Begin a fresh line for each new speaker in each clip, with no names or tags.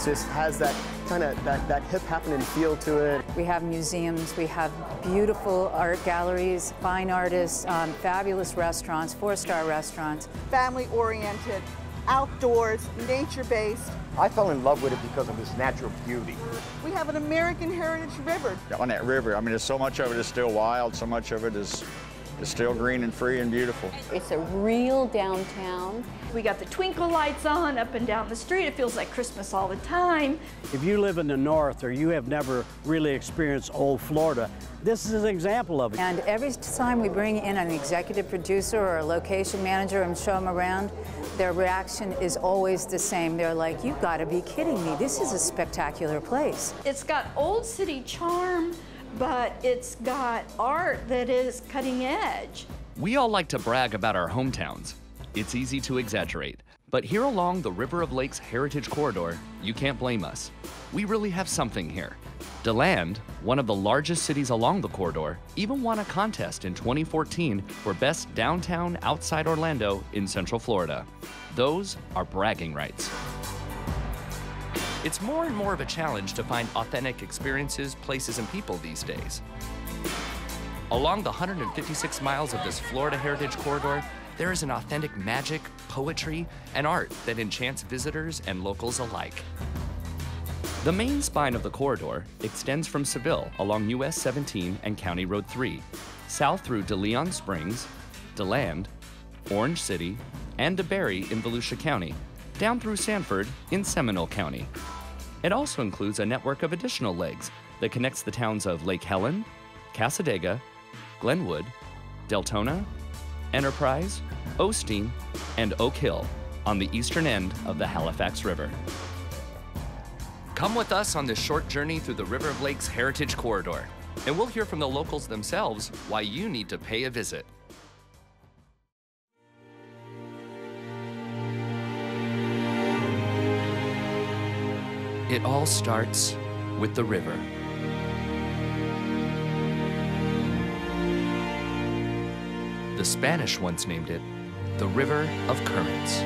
just has that kind of that hip happening feel to it.
We have museums, we have beautiful art galleries, fine artists, fabulous restaurants, 4-star restaurants.
Family-oriented, outdoors, nature-based.
I fell in love with it because of its natural beauty.
We have an American heritage river.
On that river, I mean, there's so much of it is still wild, so much of it is still green and free and beautiful.
It's a real downtown.
We got the twinkle lights on up and down the street. It feels like Christmas all the time.
If you live in the north or you have never really experienced old Florida, this is an example of it.
And every time we bring in an executive producer or a location manager and show them around, their reaction is always the same. They're like, you've got to be kidding me. This is a spectacular place.
It's got old city charm, but it's got art that is cutting edge.
We all like to brag about our hometowns. It's easy to exaggerate, but here along the River of Lakes Heritage Corridor, you can't blame us. We really have something here. DeLand, one of the largest cities along the corridor, even won a contest in 2014 for Best Downtown Outside Orlando in Central Florida. Those are bragging rights. It's more and more of a challenge to find authentic experiences, places, and people these days. Along the 156 miles of this Florida Heritage Corridor, there is an authentic magic, poetry, and art that enchants visitors and locals alike. The main spine of the corridor extends from Seville along US 17 and County Road 3, south through DeLeon Springs, DeLand, Orange City, and DeBary in Volusia County, down through Sanford in Seminole County. It also includes a network of additional legs that connects the towns of Lake Helen, Cassadaga, Glenwood, Deltona, Enterprise, Osteen, and Oak Hill on the eastern end of the Halifax River. Come with us on this short journey through the River of Lakes Heritage Corridor, and we'll hear from the locals themselves why you need to pay a visit. It all starts with the river. The Spanish once named it the River of Currents.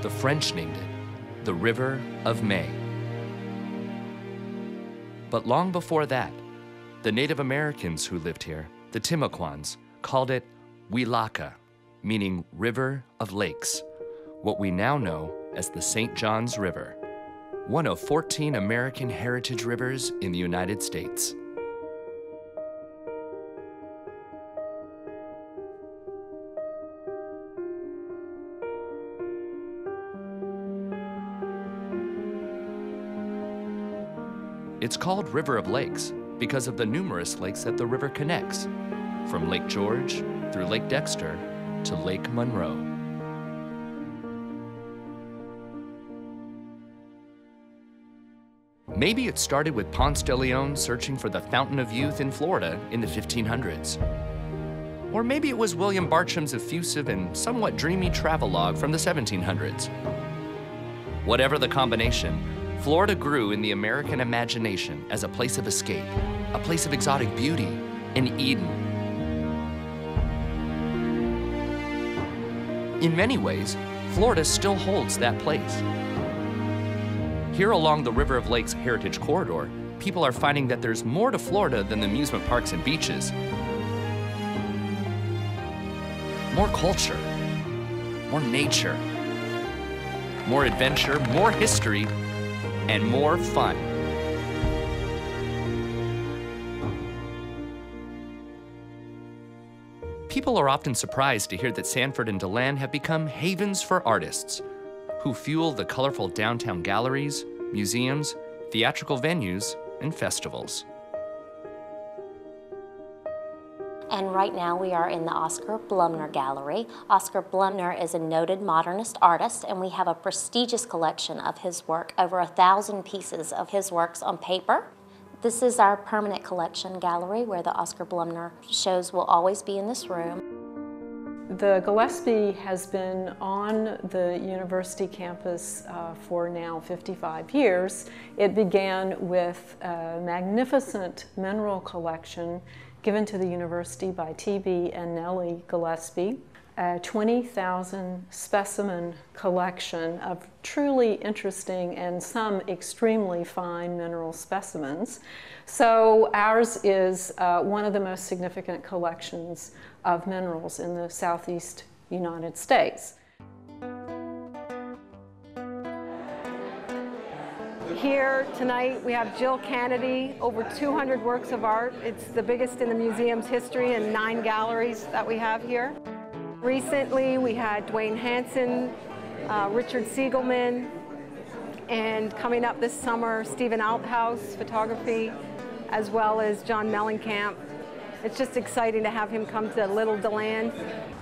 The French named it the River of May. But long before that, the Native Americans who lived here, the Timucuans, called it Huilaca, meaning River of Lakes, what we now know as the St. Johns River, one of 14 American heritage rivers in the United States. It's called River of Lakes because of the numerous lakes that the river connects, from Lake George through Lake Dexter to Lake Monroe. Maybe it started with Ponce de Leon searching for the Fountain of Youth in Florida in the 1500s. Or maybe it was William Bartram's effusive and somewhat dreamy travelogue from the 1700s. Whatever the combination, Florida grew in the American imagination as a place of escape, a place of exotic beauty, an Eden. In many ways, Florida still holds that place. Here along the River of Lakes Heritage Corridor, people are finding that there's more to Florida than the amusement parks and beaches. More culture, more nature, more adventure, more history, and more fun. People are often surprised to hear that Sanford and DeLand have become havens for artists who fuel the colorful downtown galleries, museums, theatrical venues, and festivals.
And right now we are in the Oscar Blumner Gallery. Oscar Blumner is a noted modernist artist, and we have a prestigious collection of his work, over 1,000 pieces of his works on paper. This is our permanent collection gallery where the Oscar Blumner shows will always be in this room.
The Gillespie has been on the university campus for now 55 years. It began with a magnificent mineral collection given to the university by T.B. and Nellie Gillespie. a 20,000 specimen collection of truly interesting and some extremely fine mineral specimens. So ours is one of the most significant collections of minerals in the southeast United States.
Here tonight we have Jill Kennedy, over 200 works of art. It's the biggest in the museum's history and 9 galleries that we have here. Recently we had Dwayne Hansen, Richard Siegelman, and coming up this summer, Stephen Althaus, photography, as well as John Mellencamp. It's just exciting to have him come to Little DeLand.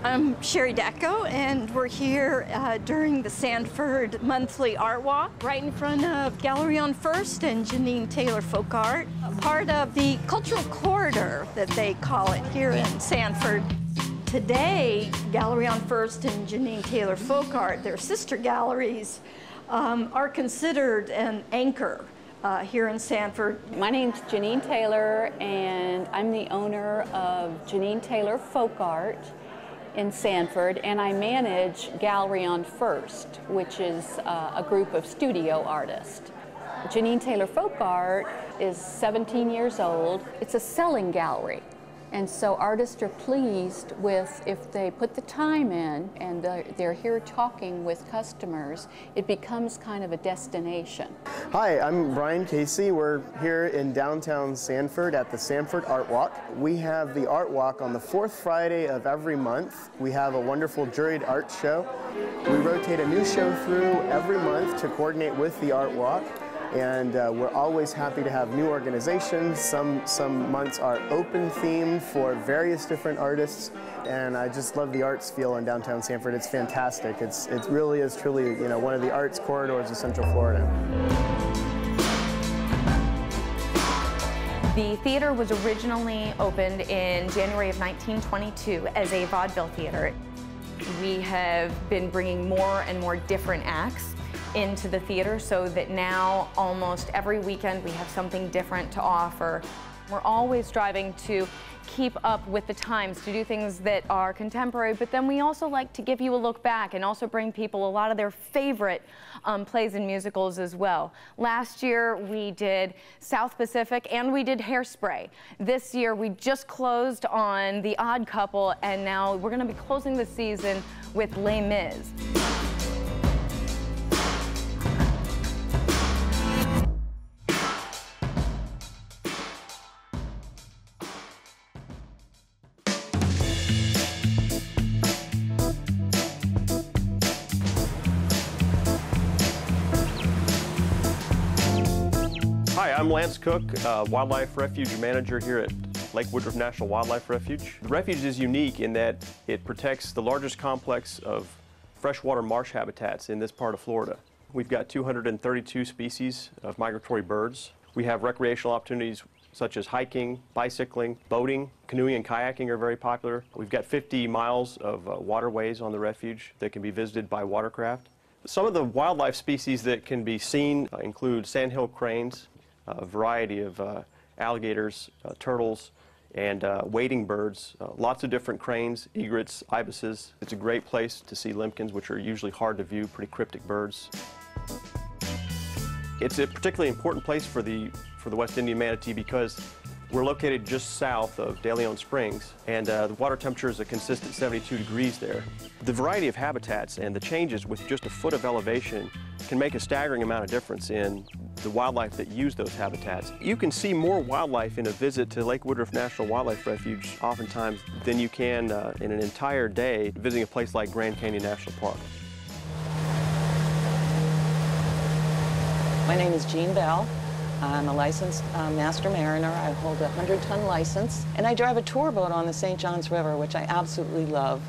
I'm Cherie Dacko, and we're here during the Sanford monthly art walk, right in front of Gallery on First and Jeanine Taylor Folk Art, part of the cultural corridor that they call it here in Sanford. Today, Gallery on First and Jeanine Taylor Folk Art, their sister galleries, are considered an anchor here in Sanford.
My name's Jeanine Taylor, and I'm the owner of Jeanine Taylor Folk Art in Sanford, and I manage Gallery on First, which is a group of studio artists. Jeanine Taylor Folk Art is 17 years old. It's a selling gallery. And so artists are pleased with, if they put the time in and they're here talking with customers, it becomes kind of a destination.
Hi, I'm Brian Casey. We're here in downtown Sanford at the Sanford Art Walk. We have the Art Walk on the 4th Friday of every month. We have a wonderful juried art show. We rotate a new show through every month to coordinate with the Art Walk. And we're always happy to have new organizations. Some months are open themed for various different artists, and I just love the arts feel in downtown Sanford. It's fantastic. It really is truly, you know, one of the arts corridors of Central Florida.
The theater was originally opened in January of 1922 as a vaudeville theater. We have been bringing more and more different acts into the theater, so that now almost every weekend we have something different to offer. We're always striving to keep up with the times, to do things that are contemporary, but then we also like to give you a look back and also bring people a lot of their favorite plays and musicals as well. Last year we did South Pacific and we did Hairspray. This year we just closed on The Odd Couple, and now we're going to be closing the season with Les Mis.
Hi, I'm Lance Cook, Wildlife Refuge Manager here at Lake Woodruff National Wildlife Refuge. The refuge is unique in that it protects the largest complex of freshwater marsh habitats in this part of Florida. We've got 232 species of migratory birds. We have recreational opportunities such as hiking, bicycling, boating, canoeing and kayaking are very popular. We've got 50 miles of waterways on the refuge that can be visited by watercraft. Some of the wildlife species that can be seen include sandhill cranes, a variety of alligators, turtles, and wading birds, lots of different cranes, egrets, ibises. It's a great place to see limpkins, which are usually hard to view, pretty cryptic birds. It's a particularly important place for the West Indian manatee because we're located just south of DeLeon Springs, and the water temperature is a consistent 72 degrees there. The variety of habitats and the changes with just a foot of elevation can make a staggering amount of difference in the wildlife that use those habitats. You can see more wildlife in a visit to Lake Woodruff National Wildlife Refuge oftentimes than you can in an entire day visiting a place like Grand Canyon National Park.
My name is Jeanne Bell. I'm a licensed master mariner. I hold a 100-ton license, and I drive a tour boat on the St. Johns River, which I absolutely love.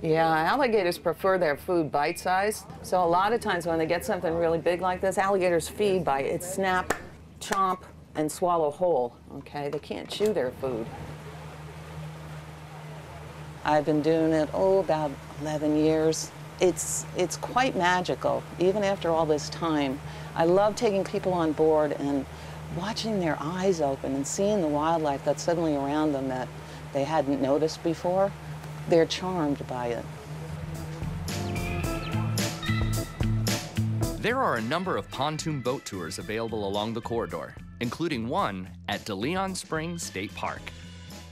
Yeah, alligators prefer their food bite-sized, so a lot of times when they get something really big like this, alligators feed by it snap, chomp, and swallow whole, okay? They can't chew their food. I've been doing it, about 11 years. It's quite magical, even after all this time. I love taking people on board and watching their eyes open and seeing the wildlife that's suddenly around them that they hadn't noticed before. they're charmed by it.
There are a number of pontoon boat tours available along the corridor, including one at DeLeon Springs State Park.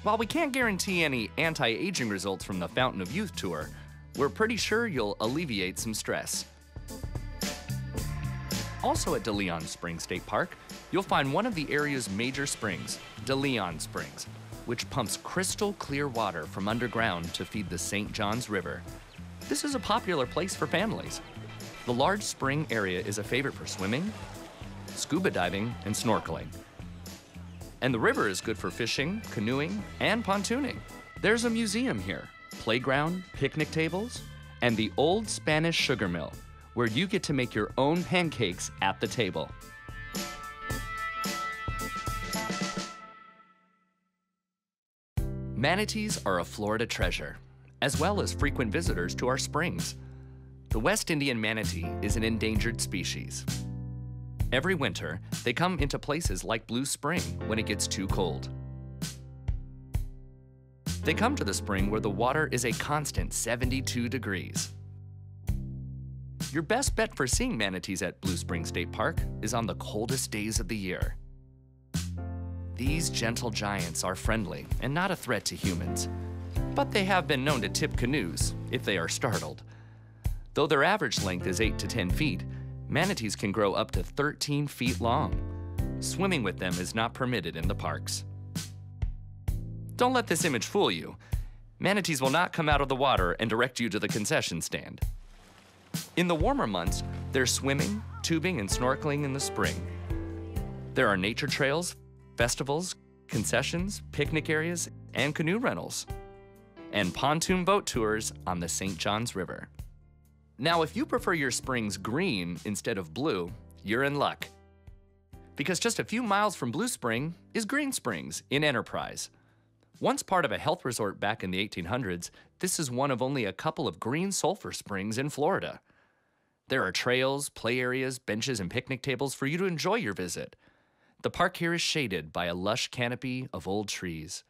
While we can't guarantee any anti-aging results from the Fountain of Youth tour, we're pretty sure you'll alleviate some stress. Also at DeLeon Springs State Park, you'll find one of the area's major springs, DeLeon Springs, which pumps crystal clear water from underground to feed the St. Johns River. This is a popular place for families. The large spring area is a favorite for swimming, scuba diving, and snorkeling. And the river is good for fishing, canoeing, and pontooning. There's a museum here, playground, picnic tables, and the old Spanish sugar mill, where you get to make your own pancakes at the table. Manatees are a Florida treasure, as well as frequent visitors to our springs. The West Indian manatee is an endangered species. Every winter, they come into places like Blue Spring when it gets too cold. They come to the spring where the water is a constant 72 degrees. Your best bet for seeing manatees at Blue Spring State Park is on the coldest days of the year. These gentle giants are friendly and not a threat to humans, but they have been known to tip canoes if they are startled. Though their average length is 8 to 10 feet, manatees can grow up to 13 feet long. Swimming with them is not permitted in the parks. Don't let this image fool you. Manatees will not come out of the water and direct you to the concession stand. In the warmer months, they're swimming, tubing, and snorkeling in the spring. There are nature trails, festivals, concessions, picnic areas, and canoe rentals, and pontoon boat tours on the St. Johns River. Now, if you prefer your springs green instead of blue, you're in luck. Because just a few miles from Blue Spring is Green Springs in Enterprise. Once part of a health resort back in the 1800s, this is one of only a couple of green sulfur springs in Florida. There are trails, play areas, benches, and picnic tables for you to enjoy your visit. The park here is shaded by a lush canopy of old trees.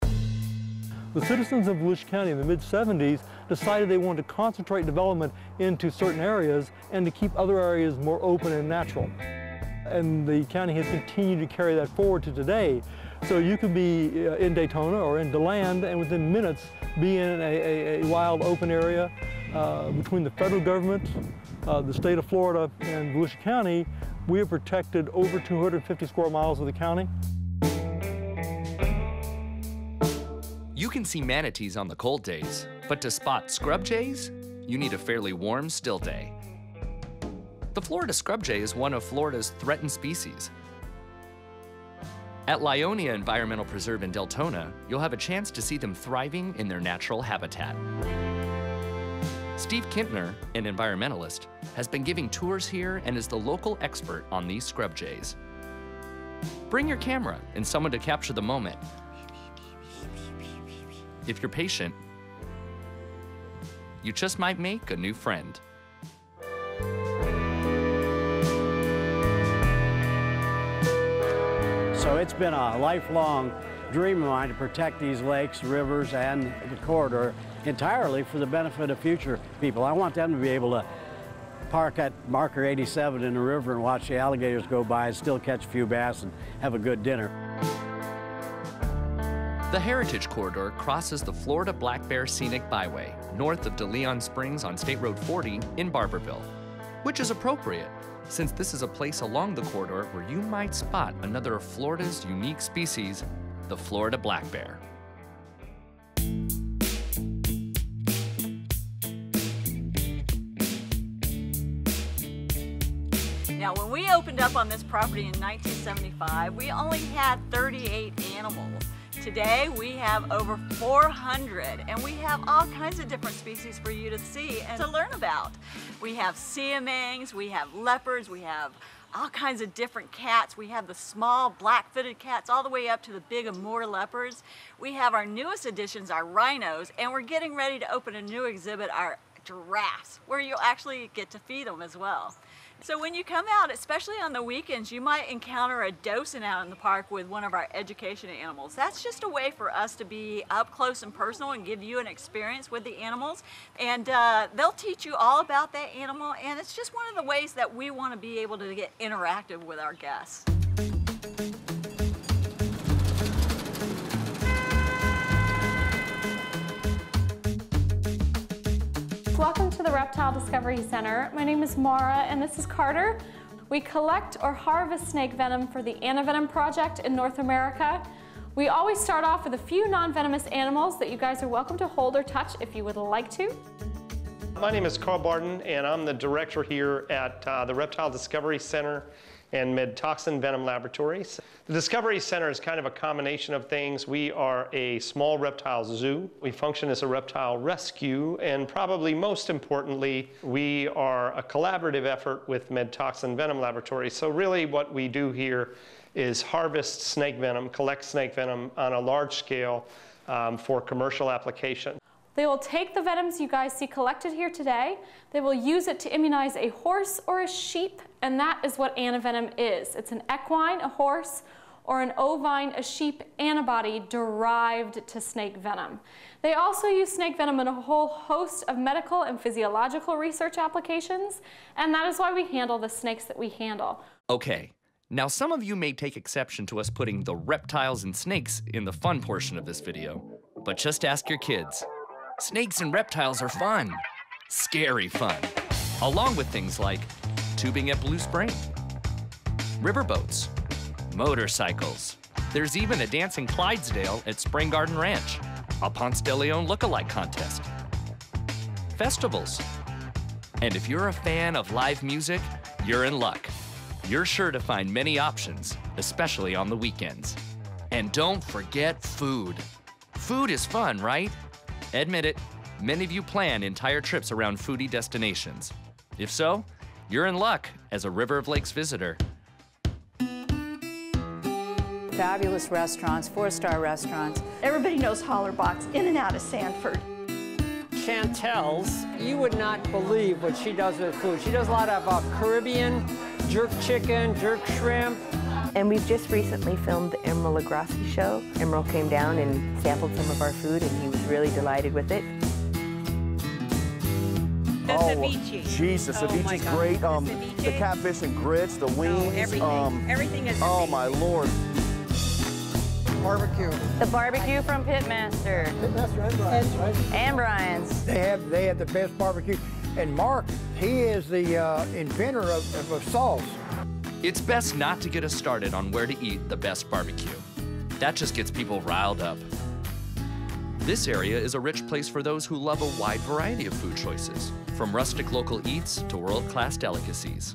The citizens of Volusia County in the mid-70s decided they wanted to concentrate development into certain areas and to keep other areas more open and natural. And the county has continued to carry that forward to today. So you can be in Daytona or in DeLand and within minutes be in a wild open area. Between the federal government, the state of Florida, and Volusia County, we have protected over 250 square miles of the county.
You can see manatees on the cold days, but to spot scrub jays, you need a fairly warm, still day. The Florida scrub jay is one of Florida's threatened species. At Lyonia Environmental Preserve in Deltona, you'll have a chance to see them thriving in their natural habitat. Steve Kintner, an environmentalist, has been giving tours here and is the local expert on these scrub jays. Bring your camera and someone to capture the moment. If you're patient, you just might make a new friend.
So it's been a lifelong dream of mine to protect these lakes, rivers, and the corridor entirely for the benefit of future people. I want them to be able to park at marker 87 in the river and watch the alligators go by and still catch a few bass and have a good dinner.
The Heritage Corridor crosses the Florida Black Bear Scenic Byway north of DeLeon Springs on State Road 40 in Barberville, which is appropriate since this is a place along the corridor where you might spot another of Florida's unique species, the Florida black bear.
Now, when we opened up on this property in 1975, we only had 38 animals. Today, we have over 400, and we have all kinds of different species for you to see and to learn about. We have siamang, we have leopards, we have all kinds of different cats. We have the small black-footed cats all the way up to the big Amur leopards. We have our newest additions, our rhinos, and we're getting ready to open a new exhibit, our giraffes, where you'll actually get to feed them as well. So when you come out, especially on the weekends, you might encounter a docent out in the park with one of our education animals. That's just a way for us to be up close and personal and give you an experience with the animals. And they'll teach you all about that animal, and it's just one of the ways that we want to be able to get interactive with our guests.
Welcome to the Reptile Discovery Center. My name is Mara and this is Carter. We collect or harvest snake venom for the Antivenom Project in North America. We always start off with a few non-venomous animals that you guys are welcome to hold or touch if you would like to.
My name is Barden and I'm the director here at the Reptile Discovery Center and Mid-Toxin Venom Laboratories. The Discovery Center is kind of a combination of things. We are a small reptile zoo. We function as a reptile rescue, and probably most importantly, we are a collaborative effort with Mid-Toxin Venom Laboratories. So really what we do here is harvest snake venom, collect snake venom on a large scale for commercial application.
They will take the venoms you guys see collected here today. They will use it to immunize a horse or a sheep, and that is what antivenom is. It's an equine, a horse, or an ovine, a sheep antibody derived to snake venom. They also use snake venom in a whole host of medical and physiological research applications, and that is why we handle the snakes that we handle.
Okay, now some of you may take exception to us putting the reptiles and snakes in the fun portion of this video, but just ask your kids. Snakes and reptiles are fun, scary fun, along with things like tubing at Blue Spring, riverboats, motorcycles. There's even a dancing Clydesdale at Spring Garden Ranch, a Ponce de Leon look-alike contest, festivals. And if you're a fan of live music, you're in luck. You're sure to find many options, especially on the weekends. And don't forget food. Food is fun, right? Admit it, many of you plan entire trips around foodie destinations. If so, you're in luck as a River of Lakes visitor.
Fabulous restaurants, 4-star restaurants.
Everybody knows Hollerbox, in and out of Sanford.
Chantel's, you would not believe what she does with food. She does a lot of Caribbean, jerk chicken, jerk shrimp.
And we've just recently filmed the Emeril Lagasse show. Emeril came down and sampled some of our food, and he was really delighted with it.
The ceviche.
Jeez, the ceviche's great. The catfish and grits, the wings.
Everything is
oh, my Lord.
Barbecue.
The barbecue from Pitmaster.
Pitmaster and Brian's, right?
And Brian's.
They have the best barbecue. And Mark, he is the inventor of sauce.
It's best not to get us started on where to eat the best barbecue. That just gets people riled up. This area is a rich place for those who love a wide variety of food choices, from rustic local eats to world-class delicacies.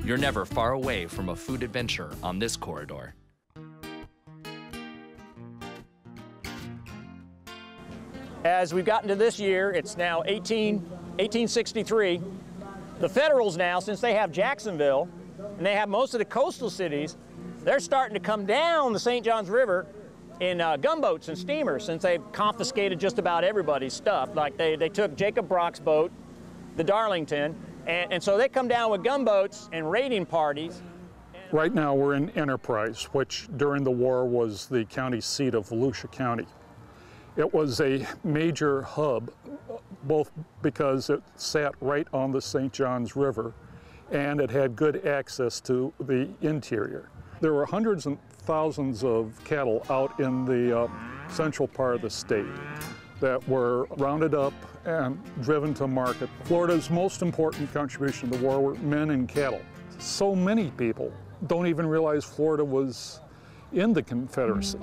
You're never far away from a food adventure on this corridor.
As we've gotten to this year, it's now 1863. The Federals now, since they have Jacksonville, and they have most of the coastal cities, they're starting to come down the St. Johns River in gunboats and steamers, since they've confiscated just about everybody's stuff. Like they took Jacob Brock's boat, the Darlington, and so they come down with gunboats and raiding parties.
Right now we're in Enterprise, which during the war was the county seat of Volusia County. It was a major hub, both because it sat right on the St. Johns River and it had good access to the interior. There were hundreds and thousands of cattle out in the central part of the state that were rounded up and driven to market. Florida's most important contribution to the war were men and cattle. So many people don't even realize Florida was in the Confederacy.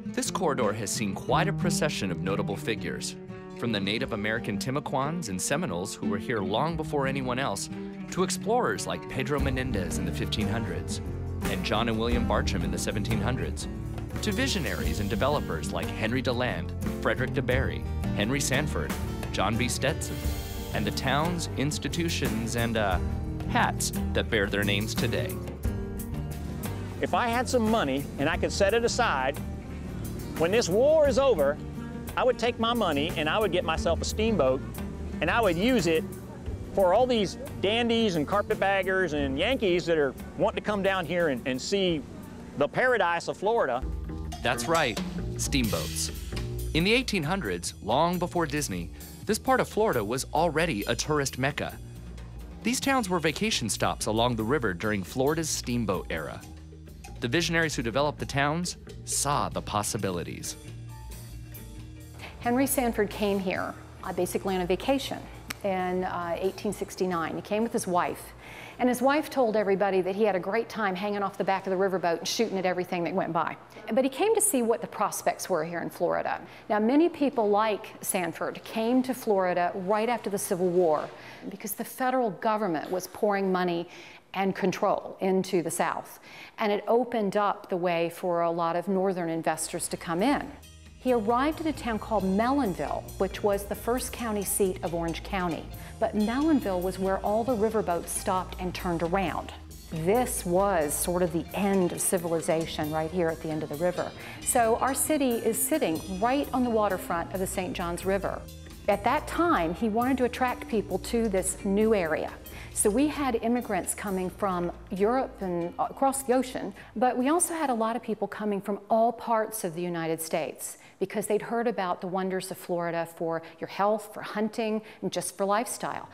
This corridor has seen quite a procession of notable figures, from the Native American Timucuans and Seminoles who were here long before anyone else, to explorers like Pedro Menendez in the 1500s, and John and William Bartram in the 1700s, to visionaries and developers like Henry DELAND, Frederick DeBarry, Henry Sanford, John B. Stetson, and the towns, institutions, and hats that bear their names today.
If I had some money and I could set it aside, when this war is over, I would take my money and I would get myself a steamboat and I would use it for all these dandies and carpetbaggers and Yankees that are wanting to come down here and see the paradise of Florida.
That's right, steamboats. In the 1800s, long before Disney, this part of Florida was already a tourist mecca. These towns were vacation stops along the river during Florida's steamboat era. The visionaries who developed the towns saw the possibilities.
Henry Sanford came here basically on a vacation in 1869. He came with his wife, and his wife told everybody that he had a great time hanging off the back of the riverboat and shooting at everything that went by. But he came to see what the prospects were here in Florida. Now, many people like Sanford came to Florida right after the Civil War because the federal government was pouring money and control into the South, and it opened up the way for a lot of northern investors to come in. He arrived at a town called Mellonville, which was the first county seat of Orange County. But Mellonville was where all the riverboats stopped and turned around. This was sort of the end of civilization right here at the end of the river. So our city is sitting right on the waterfront of the St. Johns River. At that time, he wanted to attract people to this new area. So we had immigrants coming from Europe and across the ocean, but we also had a lot of people coming from all parts of the United States because they'd heard about the wonders of Florida for your health, for hunting, and just for lifestyle.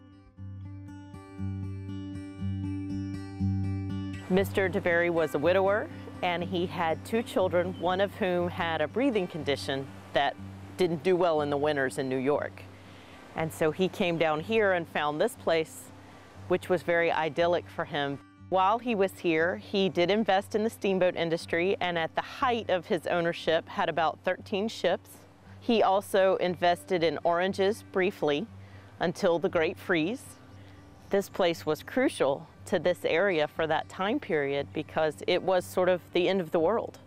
Mr. DeBary was a widower, and he had 2 children, one of whom had a breathing condition that didn't do well in the winters in New York. And so he came down here and found this place, which was very idyllic for him. While he was here, he did invest in the steamboat industry, and at the height of his ownership had about 13 ships. He also invested in oranges briefly until the Great Freeze. This place was crucial to this area for that time period because it was sort of the end of the world.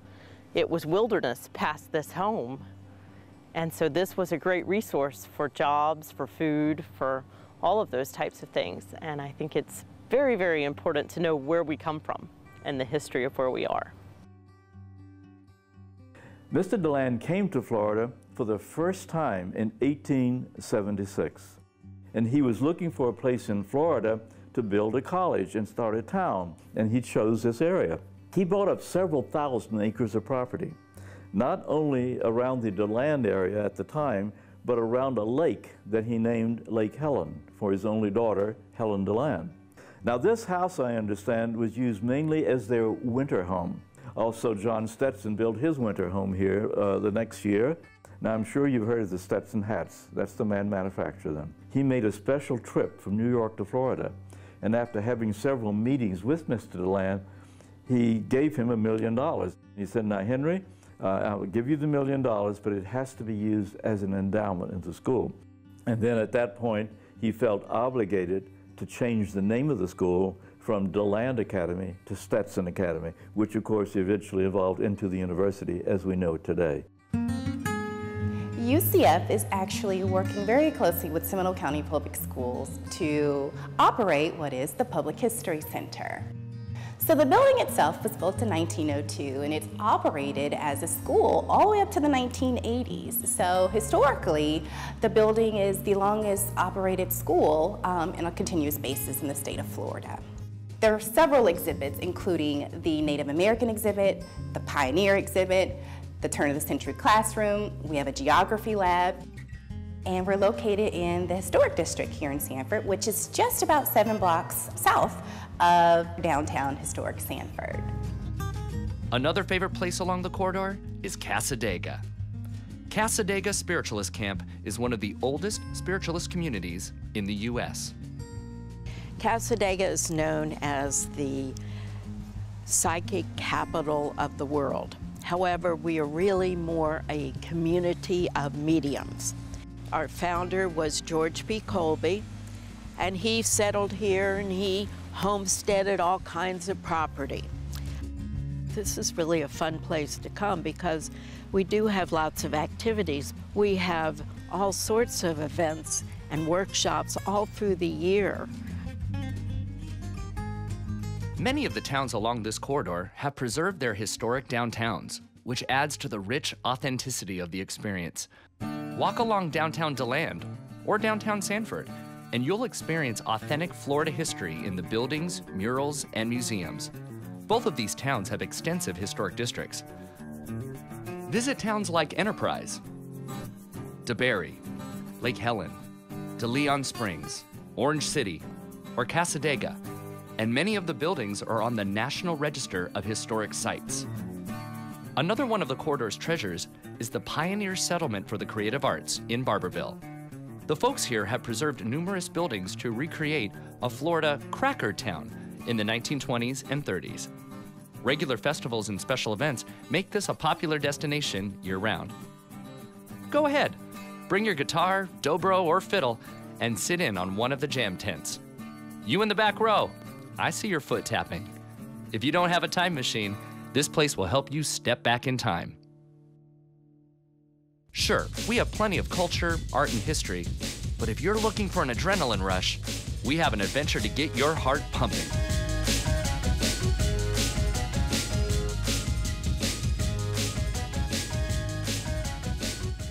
It was wilderness past this home. And so this was a great resource for jobs, for food, for all of those types of things. And I think it's very, very important to know where we come from and the history of where we are.
Mr. DeLand came to Florida for the first time in 1876. And he was looking for a place in Florida to build a college and start a town. And he chose this area. He bought up several thousand acres of property, not only around the DeLand area at the time, but around a lake that he named Lake Helen for his only daughter, Helen DeLand. Now this house, I understand, was used mainly as their winter home. Also, John Stetson built his winter home here the next year. Now I'm sure you've heard of the Stetson hats. That's the man manufactured them. He made a special trip from New York to Florida, and after having several meetings with Mr. DeLand, he gave him $1 million. He said, now Henry, I'll give you the $1 million, but it has to be used as an endowment into school. And then at that point, he felt obligated to change the name of the school from DeLand Academy to Stetson Academy, which of course eventually evolved into the university as we know it today.
UCF is actually working very closely with Seminole County Public Schools to operate what is the Public History Center. So the building itself was built in 1902, and it's operated as a school all the way up to the 1980s. So historically, the building is the longest operated school on a continuous basis in the state of Florida. There are several exhibits, including the Native American exhibit, the Pioneer exhibit, the turn of the century classroom. We have a geography lab, and we're located in the historic district here in Sanford, which is just about 7 blocks south of downtown historic Sanford.
Another favorite place along the corridor is Cassadaga. Cassadaga Spiritualist Camp is one of the oldest spiritualist communities in the U.S.
Cassadaga is known as the psychic capital of the world. However, we are really more a community of mediums. Our founder was George P. Colby, and he settled here and he homesteaded all kinds of property. This is really a fun place to come because we do have lots of activities. We have all sorts of events and workshops all through the year.
Many of the towns along this corridor have preserved their historic downtowns, which adds to the rich authenticity of the experience. Walk along downtown DeLand, or downtown Sanford, and you'll experience authentic Florida history in the buildings, murals, and museums. Both of these towns have extensive historic districts. Visit towns like Enterprise, DeBary, Lake Helen, DeLeon Springs, Orange City, or Casadega, and many of the buildings are on the National Register of Historic Sites. Another one of the corridor's treasures is the Pioneer Settlement for the Creative Arts in Barberville. The folks here have preserved numerous buildings to recreate a Florida cracker town in the 1920s and 30s. Regular festivals and special events make this a popular destination year-round. Go ahead, bring your guitar, dobro, or fiddle, and sit in on one of the jam tents. You in the back row, I see your foot tapping. If you don't have a time machine, this place will help you step back in time. Sure, we have plenty of culture, art, and history, but if you're looking for an adrenaline rush, we have an adventure to get your heart pumping.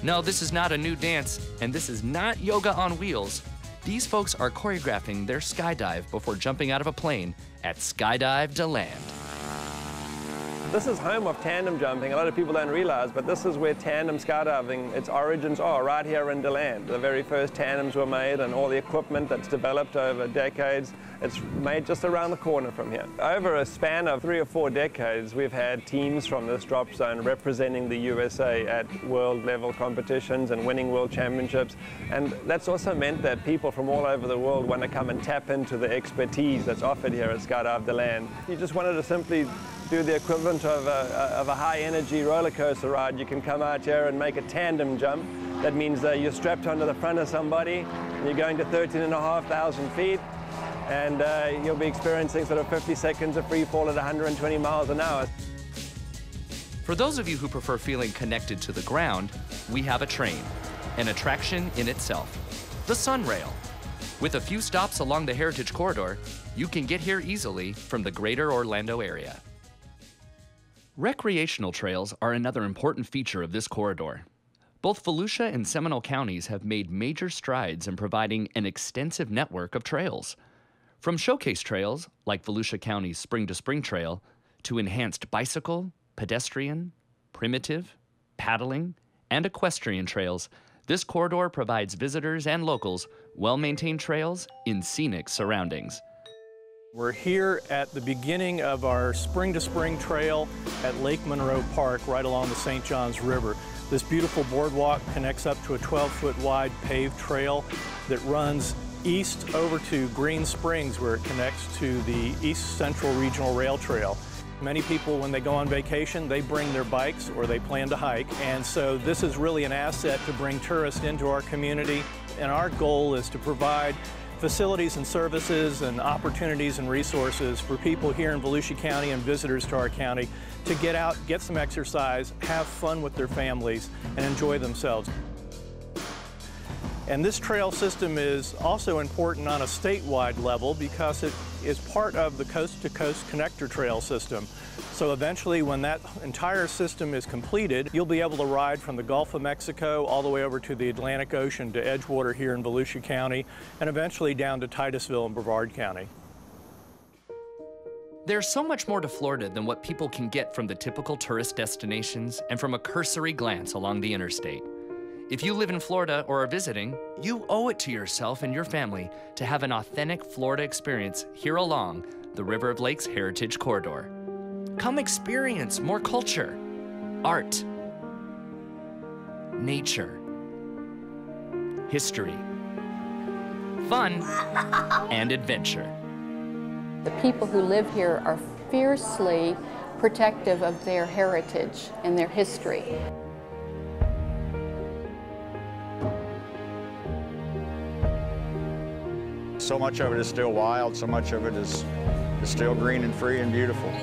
No, this is not a new dance, and this is not yoga on wheels. These folks are choreographing their skydive before jumping out of a plane at Skydive DELAND.
This is home of tandem jumping. A lot of people don't realize, but this is where tandem skydiving, its origins are, right here in DELAND. The very first tandems were made, and all the equipment that's developed over decades, it's made just around the corner from here. Over a span of 3 or 4 decades, we've had teams from this drop zone representing the USA at world-level competitions and winning world championships. And that's also meant that people from all over the world want to come and tap into the expertise that's offered here at Skydive DELAND. You just wanted to simply do the equivalent of a high-energy roller coaster ride. You can come out here and make a tandem jump. That means you're strapped onto the front of somebody, and you're going to 13,500 feet, and you'll be experiencing sort of 50 seconds of free fall at 120 miles an hour.
For those of you who prefer feeling connected to the ground, we have a train, an attraction in itself, the Sunrail. With a few stops along the Heritage Corridor, you can get here easily from the greater Orlando area. Recreational trails are another important feature of this corridor. Both Volusia and Seminole counties have made major strides in providing an extensive network of trails. From showcase trails, like Volusia County's Spring to Spring Trail, to enhanced bicycle, pedestrian, primitive, paddling, and equestrian trails, this corridor provides visitors and locals well-maintained trails in scenic surroundings.
We're here at the beginning of our Spring to Spring Trail at Lake Monroe Park, right along the St. Johns River. This beautiful boardwalk connects up to a 12-foot wide paved trail that runs east over to Green Springs, where it connects to the East Central Regional Rail Trail. Many people, when they go on vacation, they bring their bikes or they plan to hike, and so this is really an asset to bring tourists into our community. And our goal is to provide facilities and services and opportunities and resources for people here in Volusia County and visitors to our county to get out, get some exercise, have fun with their families, and enjoy themselves. And this trail system is also important on a statewide level because it is part of the coast-to-coast connector trail system. So eventually, when that entire system is completed, you'll be able to ride from the Gulf of Mexico all the way over to the Atlantic Ocean to Edgewater here in Volusia County, and eventually down to Titusville in Brevard County.
There's so much more to Florida than what people can get from the typical tourist destinations and from a cursory glance along the interstate. If you live in Florida or are visiting, you owe it to yourself and your family to have an authentic Florida experience here along the River of Lakes Heritage Corridor. Come experience more culture, art, nature, history, fun, and adventure.
The people who live here are fiercely protective of their heritage and their history.
So much of it is still wild, so much of it is still green and free and beautiful.